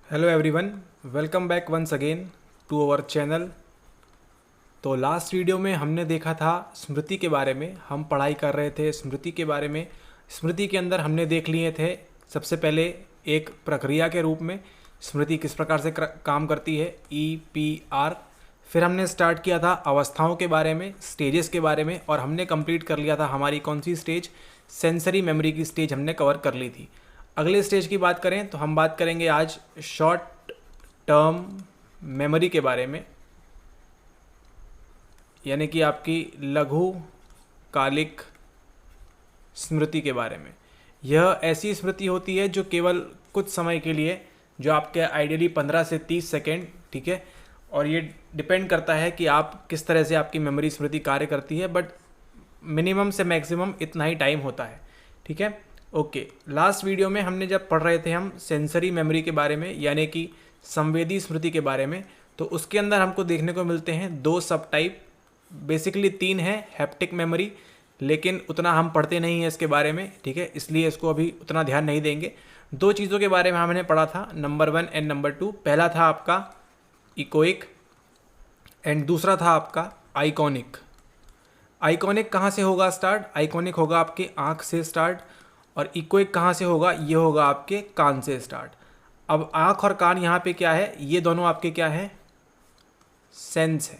Hello everyone, welcome back once again to our channel. तो last video में हमने देखा था स्मृति के बारे में। हम पढ़ाई कर रहे थे स्मृति के बारे में। स्मृति के अंदर हमने देख लिए थे सबसे पहले एक प्रक्रिया के रूप में स्मृति किस प्रकार से काम करती है, EPR। फिर हमने स्टार्ट किया था अवस्थाओं के बारे में, स्टेजेस के बारे में, और हमने कंप्लीट कर लिया था हमारी कौन सी स्टेज, सेंसरी मेमोरी की स्टेज हमने कवर कर ली थी। अगले स्टेज की बात करें तो हम बात करेंगे आज शॉर्ट टर्म मेमोरी के बारे में, यानी कि आपकी लघु कालिक स्मृति के बारे में। यह ऐसी स्मृति होती है जो केवल कुछ समय के लिए, जो आपके आइडियली 15 से 30 सेकेंड, ठीक है, और ये डिपेंड करता है कि आप किस तरह से आपकी मेमोरी स्मृति कार्य करती है, बट मिनिमम से मैक्सिमम इतना ही टाइम होता है, ठीक है। ओके, लास्ट वीडियो में हमने जब पढ़ रहे थे हम सेंसरी मेमोरी के बारे में, यानी कि संवेदी स्मृति के बारे में, तो उसके अंदर हमको देखने को मिलते हैं दो सब टाइप। बेसिकली तीन है, हैप्टिक मेमोरी, लेकिन उतना हम पढ़ते नहीं हैं इसके बारे में, ठीक है, इसलिए इसको अभी उतना ध्यान नहीं देंगे। दो चीज़ों के बारे में हमने पढ़ा था, नंबर 1 एंड नंबर 2। पहला था आपका इकोइक एंड दूसरा था आपका आइकॉनिक। आइकॉनिक कहाँ से होगा स्टार्ट? आइकॉनिक होगा आपके आँख से स्टार्ट, और इकोइक कहाँ से होगा? ये होगा आपके कान से स्टार्ट। अब आँख और कान यहाँ पे क्या है? ये दोनों आपके क्या है? सेंस है,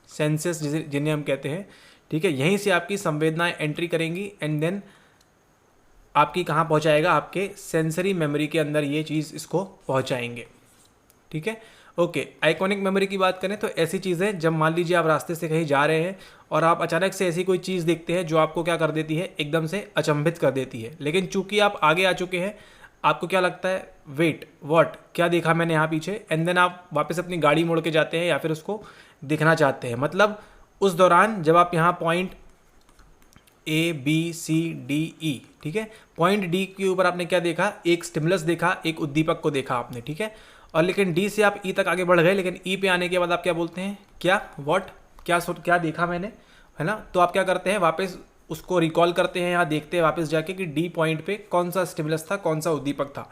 सेंसेस जिन्हें हम कहते हैं, ठीक है। यहीं से आपकी संवेदनाएं एंट्री करेंगी एंड देन आपकी कहाँ पहुँचाएगा? आपके सेंसरी मेमोरी के अंदर ये चीज़ इसको पहुँचाएंगे, ठीक है। ओके, आइकॉनिक मेमोरी की बात करें तो ऐसी चीज़ है जब मान लीजिए आप रास्ते से कहीं जा रहे हैं और आप अचानक से ऐसी कोई चीज़ देखते हैं जो आपको क्या कर देती है, एकदम से अचंभित कर देती है। लेकिन चूंकि आप आगे आ चुके हैं, आपको क्या लगता है, वेट व्हाट, क्या देखा मैंने यहाँ पीछे, एंड देन आप वापस अपनी गाड़ी मोड़ के जाते हैं या फिर उसको देखना चाहते हैं। मतलब उस दौरान जब आप यहाँ पॉइंट ABCDE, ठीक है, पॉइंट डी के ऊपर आपने क्या देखा? एक स्टिमुलस देखा, एक उद्दीपक को देखा आपने, ठीक है। और लेकिन डी से आप ई तक आगे बढ़ गए, लेकिन ई पे आने के बाद आप क्या बोलते हैं? क्या व्हाट, क्या देखा मैंने, है ना। तो आप क्या करते हैं? वापस उसको रिकॉल करते हैं, यहाँ देखते हैं वापस जाके कि डी पॉइंट पे कौन सा स्टिमुलस था, कौन सा उद्दीपक था,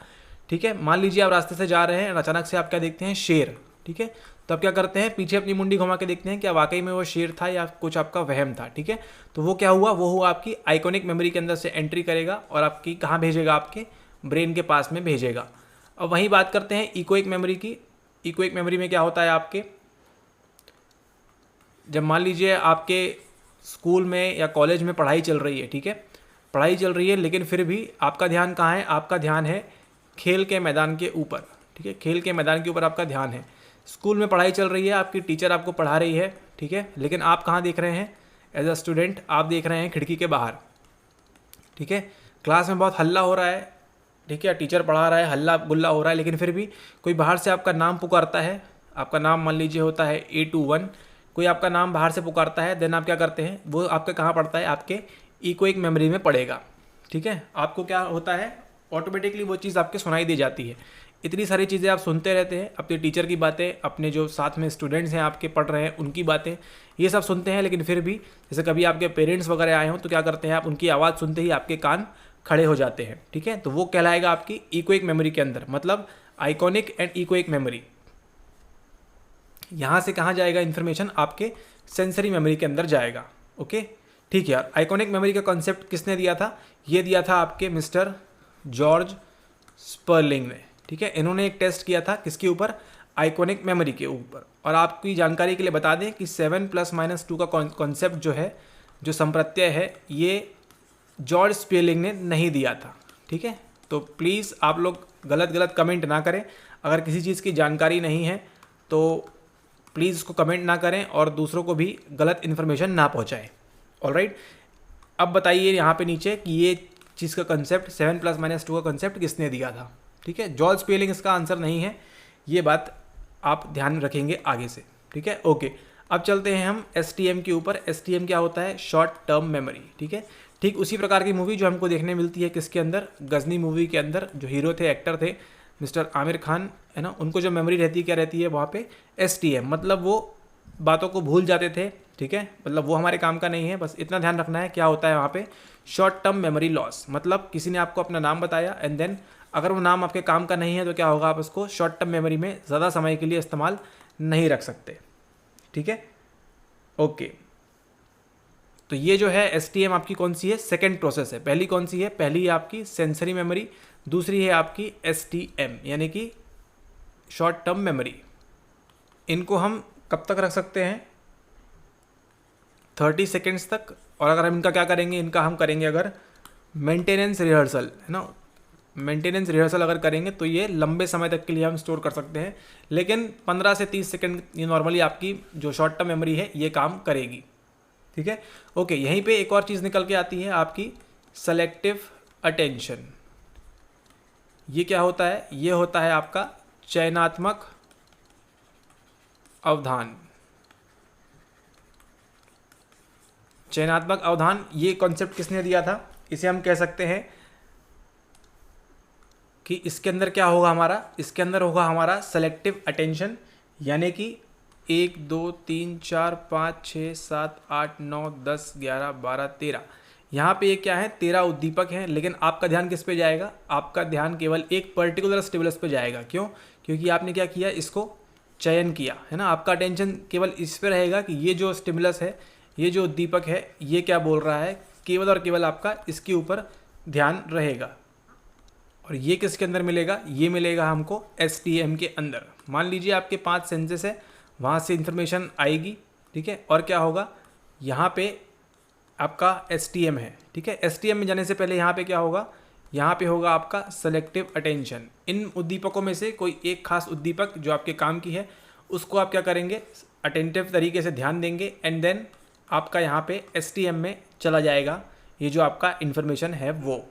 ठीक है। मान लीजिए आप रास्ते से जा रहे हैं और अचानक से आप क्या देखते हैं? शेर, ठीक है। तो आप क्या करते हैं? पीछे अपनी मुंडी घुमा के देखते हैं क्या वाकई में वो शेर था या कुछ आपका वहम था, ठीक है। तो वो क्या हुआ? वो हुआ आपकी आइकॉनिक मेमोरी के अंदर से एंट्री करेगा और आपकी कहाँ भेजेगा? आपके ब्रेन के पास में भेजेगा। अब वहीं बात करते हैं इकोइक मेमोरी की। इकोइक मेमोरी में क्या होता है आपके, जब मान लीजिए आपके स्कूल में या कॉलेज में पढ़ाई चल रही है, ठीक है, पढ़ाई चल रही है, लेकिन फिर भी आपका ध्यान कहाँ है? आपका ध्यान है खेल के मैदान के ऊपर, ठीक है, खेल के मैदान के ऊपर आपका ध्यान है। स्कूल में पढ़ाई चल रही है, आपकी टीचर आपको पढ़ा रही है, ठीक है, लेकिन आप कहाँ देख रहे हैं? एज अ स्टूडेंट आप देख रहे हैं खिड़की के बाहर, ठीक है। क्लास में बहुत हल्ला हो रहा है, ठीक है, टीचर पढ़ा रहा है, हल्ला गुल्ला हो रहा है, लेकिन फिर भी कोई बाहर से आपका नाम पुकारता है। आपका नाम मान लीजिए होता है A21, कोई आपका नाम बाहर से पुकारता है, देन आप क्या करते हैं? वो आपका कहाँ पड़ता है? आपके इकोइक मेमोरी में पड़ेगा, ठीक है। आपको क्या होता है? ऑटोमेटिकली वो चीज़ आपके सुनाई दी जाती है। इतनी सारी चीज़ें आप सुनते रहते हैं, अपने टीचर की बातें, अपने जो साथ में स्टूडेंट्स हैं आपके पढ़ रहे हैं उनकी बातें, ये सब सुनते हैं, लेकिन फिर भी जैसे कभी आपके पेरेंट्स वगैरह आए हों तो क्या करते हैं आप? उनकी आवाज़ सुनते ही आपके कान खड़े हो जाते हैं, ठीक है। तो वो कहलाएगा आपकी इकोइक मेमोरी के अंदर, मतलब आइकॉनिक एंड इकोइक मेमोरी। यहाँ से कहाँ जाएगा इन्फॉर्मेशन? आपके सेंसरी मेमोरी के अंदर जाएगा। ओके, ठीक है यार। आइकॉनिक मेमोरी का कॉन्सेप्ट किसने दिया था? ये दिया था आपके मिस्टर जॉर्ज स्पर्लिंग ने, ठीक है। इन्होंने एक टेस्ट किया था किसके ऊपर? आइकॉनिक मेमोरी के ऊपर। और आपकी जानकारी के लिए बता दें कि 7+-2 का कॉन्सेप्ट जो है, जो संप्रत्यय है, ये जॉर्ज स्पेलिंग ने नहीं दिया था, ठीक है। तो प्लीज़ आप लोग गलत कमेंट ना करें। अगर किसी चीज़ की जानकारी नहीं है तो प्लीज़ उसको कमेंट ना करें और दूसरों को भी गलत इन्फॉर्मेशन ना पहुंचाएं। ऑलराइट, अब बताइए यहाँ पे नीचे कि ये चीज़ का कंसेप्ट 7+-2 का कंसेप्ट किसने दिया था, ठीक है। जॉर्ज स्पेलिंग इसका आंसर नहीं है, ये बात आप ध्यान रखेंगे आगे से, ठीक है। ओके, अब चलते हैं हम STM के ऊपर। STM क्या होता है? शॉर्ट टर्म मेमोरी, ठीक है। ठीक उसी प्रकार की मूवी जो हमको देखने मिलती है किसके अंदर? गजनी मूवी के अंदर। जो हीरो थे, एक्टर थे मिस्टर आमिर खान, है ना, उनको जो मेमोरी रहती है क्या रहती है वहाँ पे? STM, मतलब वो बातों को भूल जाते थे, ठीक है, मतलब वो हमारे काम का नहीं है। बस इतना ध्यान रखना है क्या होता है वहाँ पे, शॉर्ट टर्म मेमोरी लॉस। मतलब किसी ने आपको अपना नाम बताया एंड देन अगर वो नाम आपके काम का नहीं है तो क्या होगा, आप उसको शॉर्ट टर्म मेमोरी में ज़्यादा समय के लिए इस्तेमाल नहीं रख सकते। ठीक है, ओके। तो ये जो है STM आपकी कौन सी है, सेकेंड प्रोसेस है। पहली कौन सी है, पहली है आपकी सेंसरी मेमोरी, दूसरी है आपकी STM यानी कि शॉर्ट टर्म मेमोरी। इनको हम कब तक रख सकते हैं, 30 सेकेंड्स तक। और अगर हम इनका क्या करेंगे, इनका हम करेंगे अगर मेंटेनेंस रिहर्सल, है ना, मेंटेनेंस रिहर्सल अगर करेंगे तो ये लंबे समय तक के लिए हम स्टोर कर सकते हैं। लेकिन 15 से 30 सेकेंड ये नॉर्मली आपकी जो शॉर्ट टर्म मेमोरी है ये काम करेगी। ठीक है, ओके। यहीं पे एक और चीज़ निकल के आती है आपकी सेलेक्टिव अटेंशन। ये क्या होता है, ये होता है आपका चयनात्मक अवधान। चयनात्मक अवधान ये कॉन्सेप्ट किसने दिया था, इसे हम कह सकते हैं कि इसके अंदर क्या होगा हमारा, इसके अंदर होगा हमारा सेलेक्टिव अटेंशन। यानी कि 1 2 3 4 5 6 7 8 9 10 11 12 13, यहाँ पे ये क्या है, 13 उद्दीपक हैं। लेकिन आपका ध्यान किस पे जाएगा, आपका ध्यान केवल एक पर्टिकुलर स्टिमुलस पे जाएगा। क्यों, क्योंकि आपने क्या किया, इसको चयन किया है ना। आपका अटेंशन केवल इस पे रहेगा कि ये जो स्टिमुलस है, ये जो उद्दीपक है, ये क्या बोल रहा है, केवल और केवल आपका इसके ऊपर ध्यान रहेगा। और ये किसके अंदर मिलेगा, ये मिलेगा हमको STM के अंदर। मान लीजिए आपके 5 सेंसेस है, वहाँ से इंफॉर्मेशन आएगी। ठीक है, और क्या होगा, यहाँ पे आपका STM है। ठीक है, STM में जाने से पहले यहाँ पे क्या होगा, यहाँ पे होगा आपका सेलेक्टिव अटेंशन। इन उद्दीपकों में से कोई एक खास उद्दीपक जो आपके काम की है उसको आप क्या करेंगे, अटेंटिव तरीके से ध्यान देंगे एंड देन आपका यहाँ पे STM में चला जाएगा ये जो आपका इन्फॉर्मेशन है वो।